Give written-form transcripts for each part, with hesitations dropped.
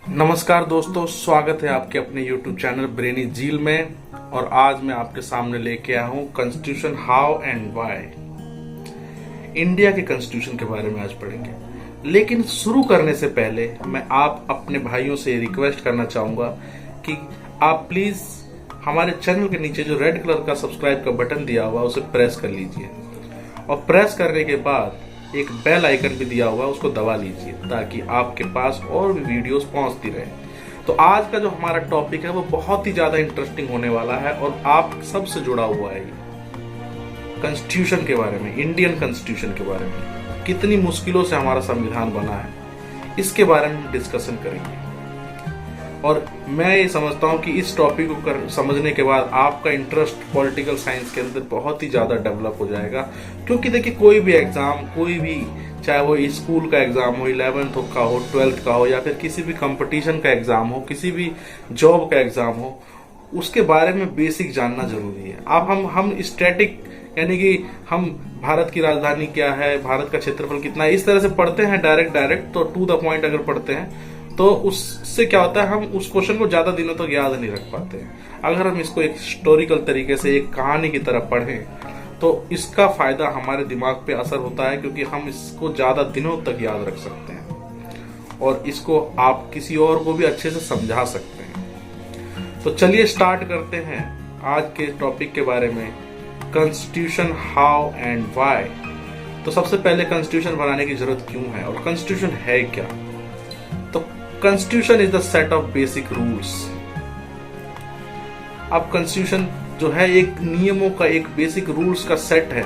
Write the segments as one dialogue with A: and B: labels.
A: नमस्कार दोस्तों, स्वागत है आपके अपने YouTube चैनल ब्रेनी झील में। और आज मैं आपके सामने लेके आया हूँ constitution how and why. India के कॉन्स्टिट्यूशन के बारे में आज पढ़ेंगे, लेकिन शुरू करने से पहले मैं आप अपने भाइयों से रिक्वेस्ट करना चाहूंगा कि आप प्लीज हमारे चैनल के नीचे जो रेड कलर का सब्सक्राइब का बटन दिया हुआ उसे प्रेस कर लीजिए, और प्रेस करने के बाद एक बेल आइकन भी दिया हुआ है उसको दबा लीजिए, ताकि आपके पास और भी वीडियोस पहुंचती रहे। तो आज का जो हमारा टॉपिक है वो बहुत ही ज्यादा इंटरेस्टिंग होने वाला है और आप सबसे जुड़ा हुआ है। कॉन्स्टिट्यूशन के बारे में, इंडियन कॉन्स्टिट्यूशन के बारे में, कितनी मुश्किलों से हमारा संविधान बना है, इसके बारे में डिस्कशन करेंगे। और मैं ये समझता हूँ कि इस टॉपिक को समझने के बाद आपका इंटरेस्ट पॉलिटिकल साइंस के अंदर बहुत ही ज्यादा डेवलप हो जाएगा। क्योंकि देखिए, कोई भी एग्जाम, कोई भी, चाहे वो स्कूल का एग्जाम हो, 11th का हो, 12th का हो, या फिर किसी भी कंपटीशन का एग्जाम हो, किसी भी जॉब का एग्जाम हो, उसके बारे में बेसिक जानना जरूरी है। अब हम स्टैटिक, यानी कि हम भारत की राजधानी क्या है, भारत का क्षेत्रफल कितना है, इस तरह से पढ़ते हैं डायरेक्ट, तो टू द पॉइंट अगर पढ़ते हैं तो उससे क्या होता है, हम उस क्वेश्चन को ज्यादा दिनों तक याद नहीं रख पाते हैं। अगर हम इसको एक हिस्टोरिकल तरीके से, एक कहानी की तरह पढ़ें, तो इसका फायदा हमारे दिमाग पे असर होता है, क्योंकि हम इसको ज्यादा दिनों तक याद रख सकते हैं और इसको आप किसी और को भी अच्छे से समझा सकते हैं। तो चलिए स्टार्ट करते हैं आज के टॉपिक के बारे में, कॉन्स्टिट्यूशन हाउ एंड व्हाई। तो सबसे पहले कॉन्स्टिट्यूशन बनाने की जरूरत क्यों है और कॉन्स्टिट्यूशन है क्या। तो constitution is the set of basic rules. अब कॉन्स्टिट्यूशन जो है एक नियमों का, एक बेसिक रूल्स का सेट है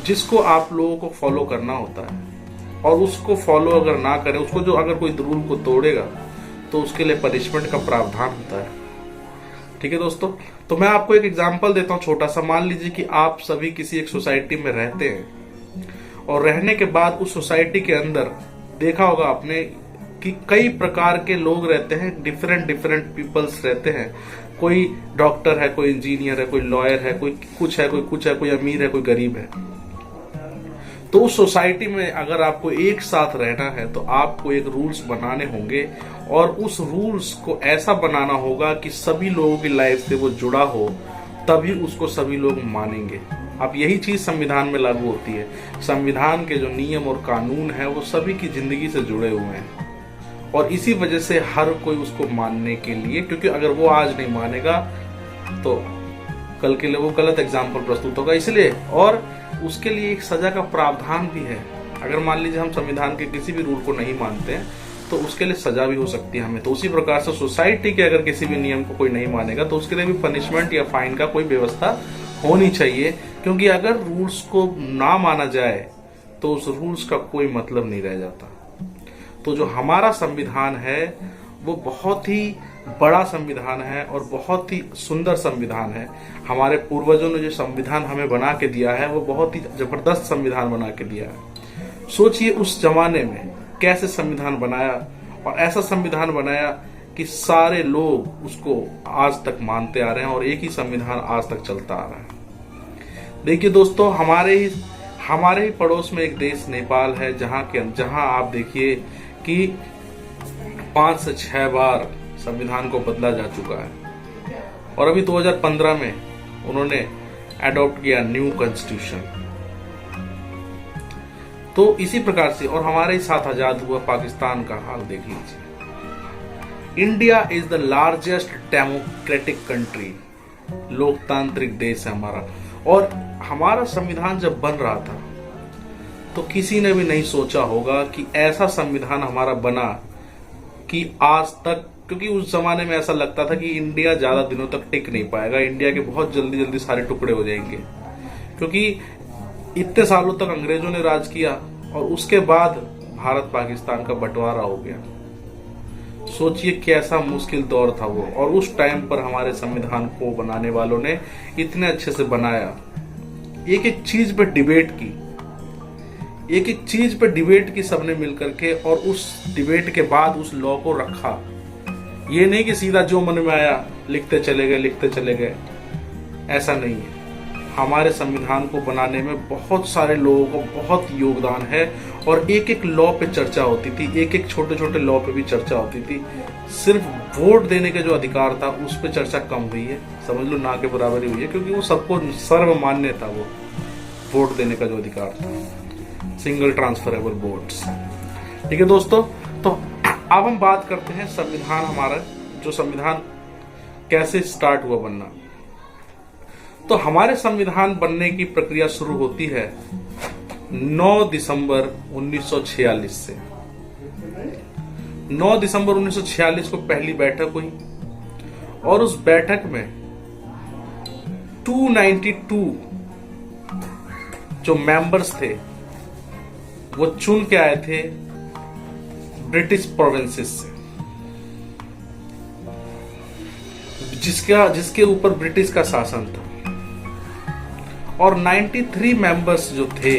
A: जिसको आप लोगों को फॉलो करना होता है। और उसको फॉलो अगर ना करें, उसको जो अगर कोई रूल को तोड़ेगा तो उसके लिए पनिशमेंट का प्रावधान होता है। ठीक है दोस्तों, तो मैं आपको एक एग्जांपल देता हूं छोटा सा। मान लीजिए कि आप सभी किसी एक सोसाइटी में रहते हैं और रहने के बाद उस सोसाइटी के अंदर देखा होगा आपने कि कई प्रकार के लोग रहते हैं, डिफरेंट पीपल्स रहते हैं। कोई डॉक्टर है, कोई इंजीनियर है, कोई लॉयर है, कोई कुछ है, कोई अमीर है, कोई गरीब है। तो उस सोसाइटी में अगर आपको एक साथ रहना है तो आपको एक रूल्स बनाने होंगे, और उस रूल्स को ऐसा बनाना होगा कि सभी लोगों की लाइफ से वो जुड़ा हो, तभी उसको सभी लोग मानेंगे। अब यही चीज संविधान में लागू होती है। संविधान के जो नियम और कानून है वो सभी की जिंदगी से जुड़े हुए हैं, और इसी वजह से हर कोई उसको मानने के लिए, क्योंकि अगर वो आज नहीं मानेगा तो कल के लिए वो गलत एग्जाम्पल प्रस्तुत होगा, इसलिए। और उसके लिए एक सजा का प्रावधान भी है। अगर मान लीजिए हम संविधान के किसी भी रूल को नहीं मानते हैं तो उसके लिए सजा भी हो सकती है हमें। तो उसी प्रकार से सोसाइटी के अगर किसी भी नियम को कोई नहीं मानेगा तो उसके लिए भी पनिशमेंट या फाइन का कोई व्यवस्था होनी चाहिए, क्योंकि अगर रूल्स को ना माना जाए तो उस रूल्स का कोई मतलब नहीं रह जाता। तो जो हमारा संविधान है वो बहुत ही बड़ा संविधान है और बहुत ही सुंदर संविधान है। हमारे पूर्वजों ने जो संविधान हमें बना के दिया है वो बहुत ही जबरदस्त संविधान बना के दिया है। सोचिए उस जमाने में कैसे संविधान बनाया, और ऐसा संविधान बनाया कि सारे लोग उसको आज तक मानते आ रहे हैं और एक ही संविधान आज तक चलता आ रहा है। देखिए दोस्तों, हमारे ही पड़ोस में एक देश नेपाल है, जहां आप देखिए कि 5 से 6 बार संविधान को बदला जा चुका है, और अभी 2015 में उन्होंने एडॉप्ट किया न्यू कॉन्स्टिट्यूशन। तो इसी प्रकार से, और हमारे ही साथ आजाद हुआ पाकिस्तान का हाल देख लीजिए। India is the largest democratic country, लोकतांत्रिक देश है हमारा। और हमारा संविधान जब बन रहा था तो किसी ने भी नहीं सोचा होगा कि ऐसा संविधान हमारा बना कि आज तक, क्योंकि उस जमाने में ऐसा लगता था कि इंडिया ज्यादा दिनों तक टिक नहीं पाएगा, इंडिया के बहुत जल्दी सारे टुकड़े हो जाएंगे, क्योंकि इतने सालों तक अंग्रेजों ने राज किया और उसके बाद भारत पाकिस्तान का बंटवारा हो गया। सोचिए कैसा मुश्किल दौर था वो, और उस टाइम पर हमारे संविधान को बनाने वालों ने इतने अच्छे से बनाया। एक एक चीज पे डिबेट की सबने मिलकर के, और उस डिबेट के बाद उस लॉ को रखा। ये नहीं कि सीधा जो मन में आया लिखते चले गए, ऐसा नहीं है। हमारे संविधान को बनाने में बहुत सारे लोगों को बहुत योगदान है, और एक एक लॉ पे चर्चा होती थी, एक एक छोटे छोटे लॉ पे भी चर्चा होती थी। सिर्फ वोट देने के जो अधिकार था उस पे चर्चा कम हुई है, समझ लो ना के बराबर ही हुई है, क्योंकि वो सबको सर्वमान्य था। वो वोट देने का जो अधिकार था, सिंगल ट्रांसफरेबल वोट्स। ठीक है दोस्तों, तो अब हम बात करते हैं संविधान, हमारा जो संविधान कैसे स्टार्ट हुआ बनना। तो हमारे संविधान बनने की प्रक्रिया शुरू होती है 9 दिसंबर 1946 से। 9 दिसंबर 1946 को पहली बैठक हुई, और उस बैठक में 292 जो मेंबर्स थे वो चुन के आए थे ब्रिटिश प्रोविंसेस से, जिसके ऊपर ब्रिटिश का शासन था। और 93 मेंबर्स जो थे,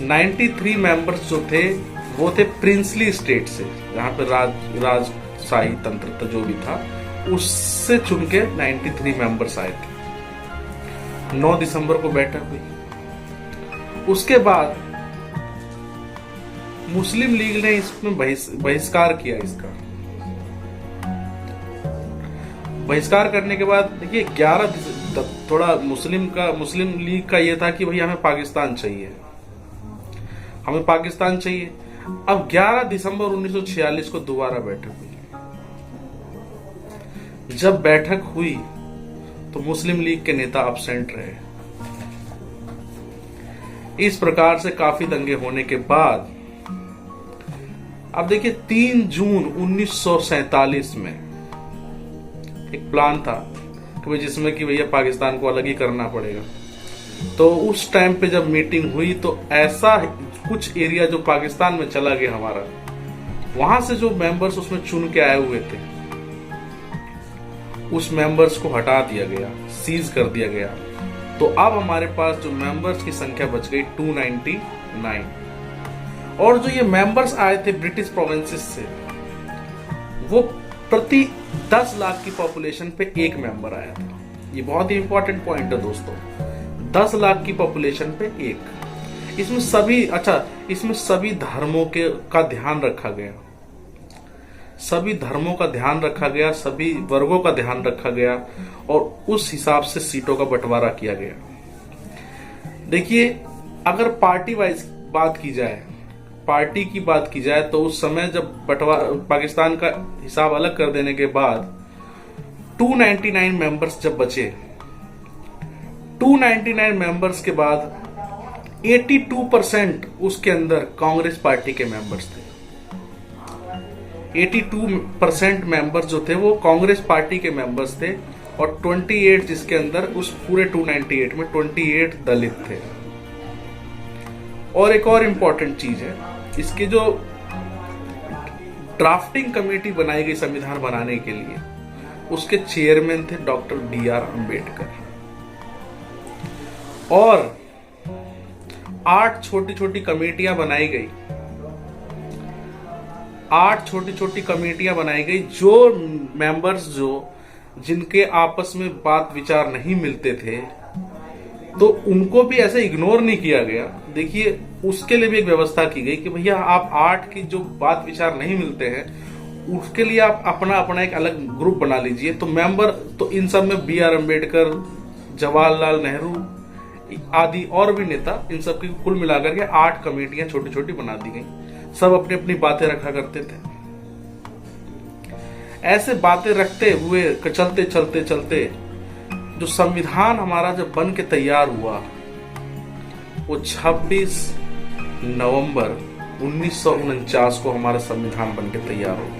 A: 93 मेंबर्स जो थे वो थे प्रिंसली स्टेट से, जहां पर राजशाही तंत्र जो भी था उससे चुन के 93 मेंबर्स आए थे। 9 दिसंबर को बैठक हुई। उसके बाद मुस्लिम लीग ने इसमें बहिष्कार किया। इसका बहिष्कार करने के बाद देखिए 11 थोड़ा मुस्लिम लीग का ये था कि भैया हमें पाकिस्तान चाहिए, हमें पाकिस्तान चाहिए। अब 11 दिसंबर 1946 को दोबारा बैठक हुई। जब बैठक हुई तो मुस्लिम लीग के नेता अब्सेंट रहे। इस प्रकार से काफी दंगे होने के बाद अब देखिए 3 जून 1947 में एक प्लान था कि जिसमें कि भैया पाकिस्तान को अलग ही करना पड़ेगा। तो उस टाइम पे जब मीटिंग हुई तो ऐसा कुछ एरिया जो पाकिस्तान में चला गया हमारा, वहां से जो मेंबर्स उसमें चुन के आए हुए थे उस मेंबर्स को हटा दिया गया, सीज कर दिया गया। तो अब हमारे पास जो मेंबर्स की संख्या बच गई 299। और जो ये मेंबर्स आए थे ब्रिटिश प्रोविंसेस से, वो प्रति 10 लाख की पॉपुलेशन पे एक मेंबर आया था। ये बहुत ही इंपॉर्टेंट पॉइंट है दोस्तों, 10 लाख की पॉपुलेशन पे एक। इसमें सभी धर्मों का ध्यान रखा गया, सभी धर्मों का ध्यान रखा गया, सभी वर्गों का ध्यान रखा गया, और उस हिसाब से सीटों का बंटवारा किया गया। देखिए अगर पार्टी वाइज बात की जाए, पार्टी की बात की जाए, तो उस समय जब पाकिस्तान का हिसाब अलग कर देने के बाद 299 मेंबर्स जब बचे, 299 मेंबर्स के बाद 82% उसके अंदर कांग्रेस पार्टी के मेंबर्स थे। 82% मेंबर्स जो थे वो कांग्रेस पार्टी के मेंबर्स थे, और 28 जिसके अंदर उस पूरे 298 में 28 दलित थे। और एक और इंपॉर्टेंट चीज है, इसके जो ड्राफ्टिंग कमेटी बनाई गई संविधान बनाने के लिए, उसके चेयरमैन थे डॉक्टर BR अम्बेडकर। और 8 छोटी छोटी कमेटियां बनाई गई, 8 छोटी छोटी कमेटियां बनाई गई। जो मेंबर्स जिनके आपस में बात विचार नहीं मिलते थे, तो उनको भी ऐसे इग्नोर नहीं किया गया। देखिए उसके लिए भी एक व्यवस्था की गई कि भैया आप 8 की जो बात विचार नहीं मिलते हैं उसके लिए आप अपना एक अलग ग्रुप बना लीजिए। तो मेंबर तो इन सब में BR अम्बेडकर, जवाहरलाल नेहरू आदि और भी नेता, इन सब की कुल मिलाकर के 8 कमेटियां छोटी छोटी बना दी गई। सब अपनी अपनी बातें रखा करते थे। ऐसे बातें रखते हुए चलते चलते चलते जो संविधान हमारा जब बन के तैयार हुआ वो 26 नवंबर 1949 को हमारा संविधान बन के तैयार हो गया।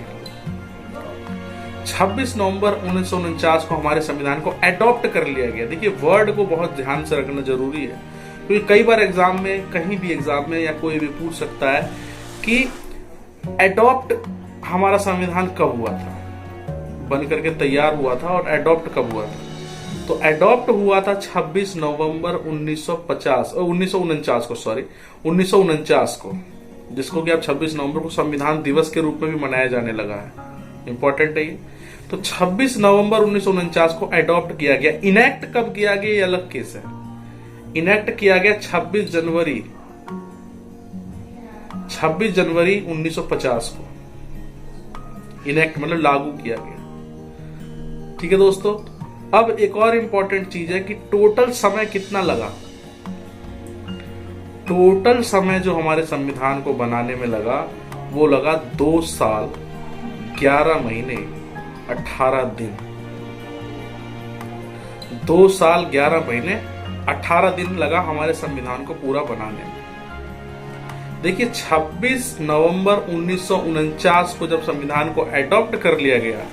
A: 26 नवंबर 1949 को हमारे संविधान को एडॉप्ट कर लिया गया। देखिए वर्ड को बहुत ध्यान से रखना जरूरी है, क्योंकि कई बार एग्जाम में, कहीं भी एग्जाम में या कोई भी पूछ सकता है कि एडॉप्ट हमारा संविधान कब हुआ था, बन करके तैयार हुआ था, और एडॉप्ट कब हुआ था। तो एडॉप्ट हुआ था 26 नवंबर 1949 को, 1949 को, जिसको कि अब 26 नवंबर को संविधान दिवस के रूप में भी मनाया जाने लगा है। इंपॉर्टेंट है ये। तो 26 नवंबर 1949 को अडॉप्ट किया गया। इनेक्ट कब किया गया ये अलग केस है। इनेक्ट किया गया 26 जनवरी 1950 को इनेक्ट मतलब लागू किया गया। ठीक है दोस्तों, अब एक और इंपॉर्टेंट चीज है कि टोटल समय कितना लगा। टोटल समय जो हमारे संविधान को बनाने में लगा वो लगा 2 साल 11 महीने 18 दिन। 2 साल 11 महीने 18 दिन लगा हमारे संविधान को पूरा बनाने में। देखिए 26 नवंबर 1949 को जब संविधान को एडॉप्ट कर लिया गया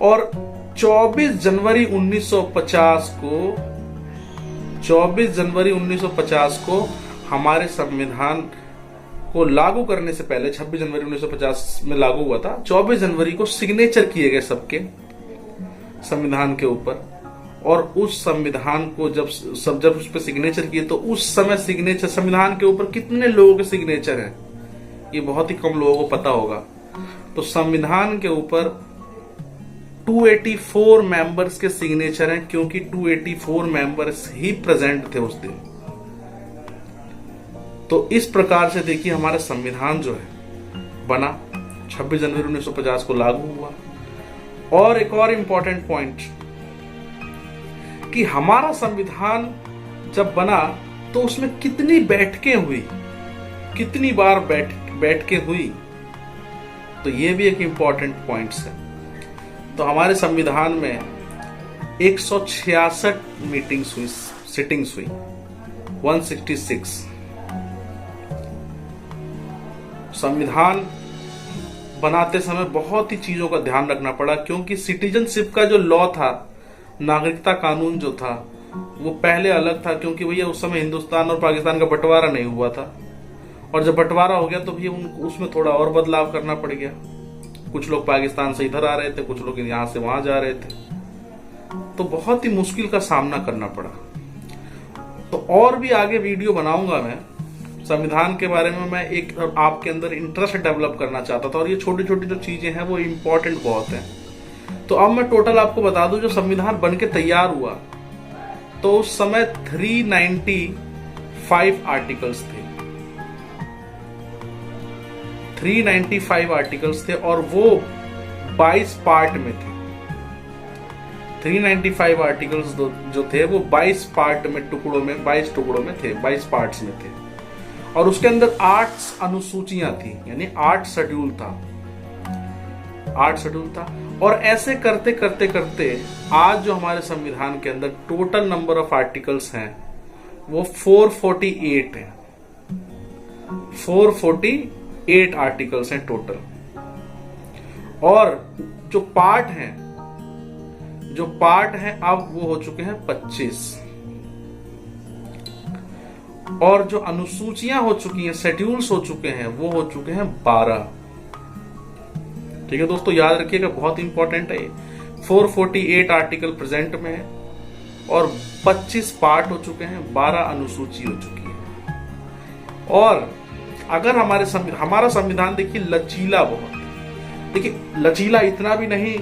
A: और 24 जनवरी 1950 को हमारे संविधान को लागू करने से पहले 26 जनवरी 1950 में लागू हुआ था। 24 जनवरी को सिग्नेचर किए गए सबके संविधान के ऊपर, और उस संविधान को जब उस पर सिग्नेचर किए तो उस समय सिग्नेचर संविधान के ऊपर कितने लोगों के सिग्नेचर हैं ये बहुत ही कम लोगों को पता होगा। तो संविधान के ऊपर 284 मेंबर्स के सिग्नेचर हैं, क्योंकि 284 मेंबर्स ही प्रेजेंट थे उस दिन। तो इस प्रकार से देखिए हमारा संविधान जो है बना, 26 जनवरी 1950 को लागू हुआ। और एक और इंपॉर्टेंट पॉइंट कि हमारा संविधान जब बना तो उसमें कितनी बैठकें हुई, कितनी बार बैठकें हुई, तो ये भी एक इंपॉर्टेंट पॉइंट्स है। तो हमारे संविधान में 166 मीटिंग्स हुई, सिटिंग्स हुई, 166। संविधान बनाते समय बहुत ही चीजों का ध्यान रखना पड़ा, क्योंकि सिटीजनशिप का जो लॉ था, नागरिकता कानून जो था, वो पहले अलग था, क्योंकि भैया उस समय हिंदुस्तान और पाकिस्तान का बंटवारा नहीं हुआ था। और जब बंटवारा हो गया तो भैया उसमें थोड़ा और बदलाव करना पड़ गया। कुछ लोग पाकिस्तान से इधर आ रहे थे, कुछ लोग यहां से वहां जा रहे थे, तो बहुत ही मुश्किल का सामना करना पड़ा। तो और भी आगे वीडियो बनाऊंगा मैं संविधान के बारे में। मैं एक आपके अंदर इंटरेस्ट डेवलप करना चाहता था, और ये छोटी छोटी जो चीजें हैं वो इम्पोर्टेंट बहुत हैं। तो अब मैं टोटल आपको बता दूं, जो संविधान बनके तैयार हुआ तो उस समय 395 आर्टिकल्स थे। 395 आर्टिकल्स थे और वो 22 पार्ट में थे। 395 आर्टिकल्स जो थे वो 22 पार्ट में, टुकड़ों में, 22 टुकड़ों में थे, 22 पार्ट्स में थे। और उसके अंदर 8 अनुसूचियां थी, यानी 8 शेड्यूल था, 8 शेड्यूल था। और ऐसे करते करते करते आज जो हमारे संविधान के अंदर टोटल नंबर ऑफ आर्टिकल्स हैं वो 448 है। 448 आर्टिकल्स हैं टोटल। और जो पार्ट हैं अब वो हो चुके हैं 25, और जो अनुसूचियां हो चुकी हैं, शेड्यूल्स हो चुके हैं, वो हो चुके हैं 12। ठीक है दोस्तों, याद रखिएगा, बहुत इंपॉर्टेंट है। 448 आर्टिकल प्रेजेंट में है और 25 पार्ट हो चुके हैं, 12 अनुसूची हो चुकी है। और अगर हमारा संविधान देखिए लचीला बहुत, देखिए लचीला इतना भी नहीं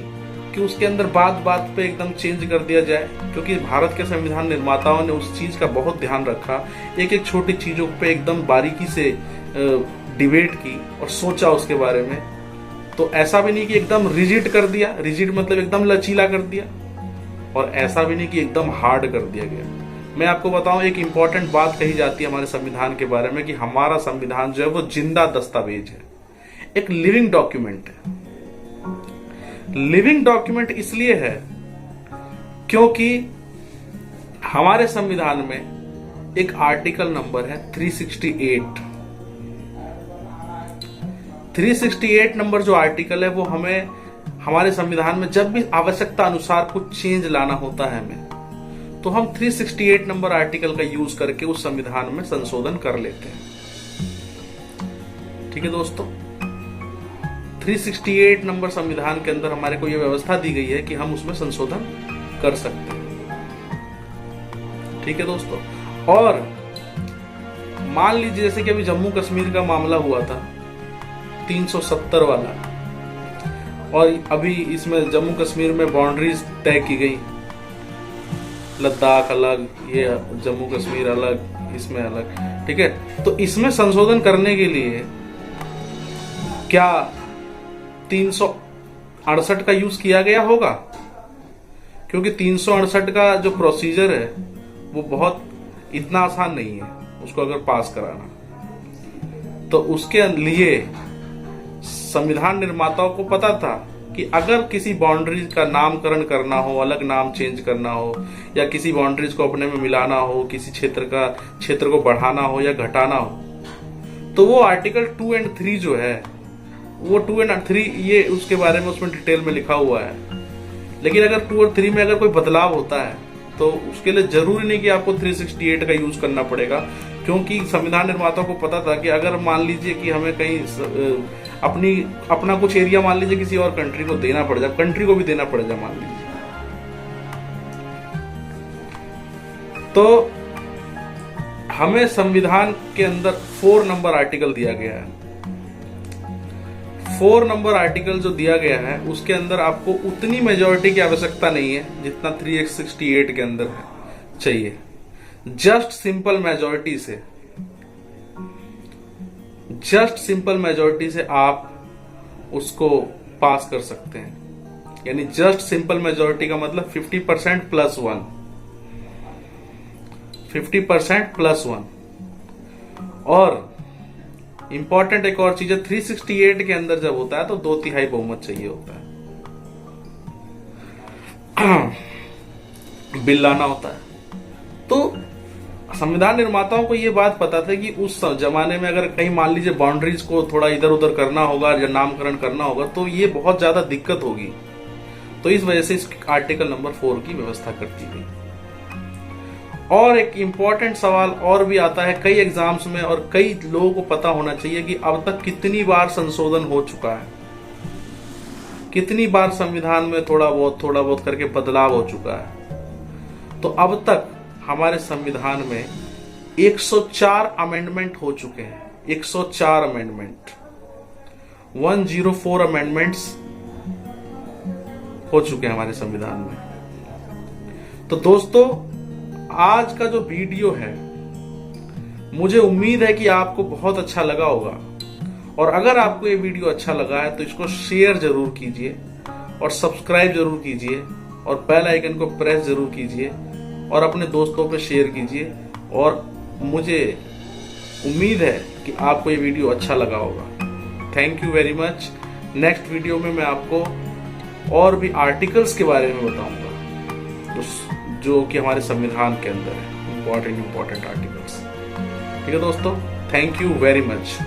A: कि उसके अंदर बात बात पे एकदम चेंज कर दिया जाए, क्योंकि भारत के संविधान निर्माताओं ने उस चीज का बहुत ध्यान रखा, एक एक छोटी चीजों पे एकदम बारीकी से डिबेट की और सोचा उसके बारे में। तो ऐसा भी नहीं कि एकदम रिजिड कर दिया, रिजिड मतलब एकदम लचीला कर दिया, और ऐसा भी नहीं कि एकदम हार्ड कर दिया गया। मैं आपको बताऊं, एक इंपॉर्टेंट बात कही जाती है हमारे संविधान के बारे में कि हमारा संविधान जो है वो जिंदा दस्तावेज है, एक लिविंग डॉक्यूमेंट है। लिविंग डॉक्यूमेंट इसलिए है क्योंकि हमारे संविधान में एक आर्टिकल नंबर है 368। 368 नंबर जो आर्टिकल है वो हमें हमारे संविधान में जब भी आवश्यकता अनुसार कुछ चेंज लाना होता है हमें, तो हम 368 नंबर आर्टिकल का यूज करके उस संविधान में संशोधन कर लेते हैं। ठीक है दोस्तों, 368 नंबर संविधान के अंदर हमारे को यह व्यवस्था दी गई है कि हम उसमें संशोधन कर सकते हैं। ठीक है दोस्तों, और मान लीजिए जैसे कि अभी जम्मू कश्मीर का मामला हुआ था 370 वाला, और अभी इसमें जम्मू कश्मीर में बाउंड्रीज तय की गई, लद्दाख अलग, ये जम्मू कश्मीर अलग, इसमें अलग, ठीक है। तो इसमें संशोधन करने के लिए क्या 368 का यूज किया गया होगा? क्योंकि 368 का जो प्रोसीजर है वो बहुत इतना आसान नहीं है उसको अगर पास कराना। तो उसके लिए संविधान निर्माताओं को पता था कि अगर किसी बाउंड्रीज का नामकरण करना हो, अलग नाम चेंज करना हो, या किसी बाउंड्रीज को अपने में मिलाना हो, किसी क्षेत्र को बढ़ाना हो या घटाना हो, तो वो आर्टिकल 2 और 3 जो है वो 2 और 3 ये उसके बारे में उसमें डिटेल में लिखा हुआ है। लेकिन अगर 2 और 3 में अगर कोई बदलाव होता है तो उसके लिए जरूरी नहीं कि आपको 368 का यूज करना पड़ेगा, क्योंकि संविधान निर्माताओं को पता था कि अगर मान लीजिए कि हमें कहीं अपना कुछ एरिया मान लीजिए किसी और कंट्री को देना पड़ जाए, कंट्री को भी देना पड़ जाए मान लीजिए, तो हमें संविधान के अंदर 4 नंबर आर्टिकल दिया गया है। 4 नंबर आर्टिकल जो दिया गया है उसके अंदर आपको उतनी मेजॉरिटी की आवश्यकता नहीं है जितना 368 के अंदर है चाहिए। जस्ट सिंपल मेजॉरिटी से आप उसको पास कर सकते हैं। यानी जस्ट सिंपल मेजॉरिटी का मतलब 50% प्लस 1, 50% प्लस 1। और इंपॉर्टेंट एक और चीज है, 368 के अंदर जब होता है तो 2/3 बहुमत चाहिए होता है, बिल लाना होता है। तो संविधान निर्माताओं को यह बात पता था कि उस जमाने में अगर कहीं मान लीजिए बाउंड्रीज को थोड़ा इधर उधर करना होगा या नामकरण करना होगा तो ये बहुत ज्यादा दिक्कत होगी। तो इस वजह से इस आर्टिकल नंबर 4 की व्यवस्था कर दी गई। और एक इंपॉर्टेंट सवाल और भी आता है कई एग्जाम्स में, और कई लोगों को पता होना चाहिए कि अब तक कितनी बार संशोधन हो चुका है, कितनी बार संविधान में थोड़ा बहुत करके बदलाव हो चुका है। तो अब तक हमारे संविधान में 104 अमेंडमेंट हो चुके हैं, 104 अमेंडमेंट, 104 अमेंडमेंट्स हो चुके हैं हमारे संविधान में। तो दोस्तों आज का जो वीडियो है मुझे उम्मीद है कि आपको बहुत अच्छा लगा होगा, और अगर आपको ये वीडियो अच्छा लगा है तो इसको शेयर जरूर कीजिए और सब्सक्राइब जरूर कीजिए और बेल आइकन को प्रेस जरूर कीजिए और अपने दोस्तों पे शेयर कीजिए। और मुझे उम्मीद है कि आपको ये वीडियो अच्छा लगा होगा। Thank you very much. Next video में मैं आपको और भी आर्टिकल्स के बारे में बताऊंगा जो कि हमारे संविधान के अंदर है, इंपॉर्टेंट आर्टिकल्स। ठीक है दोस्तों, थैंक यू वेरी मच।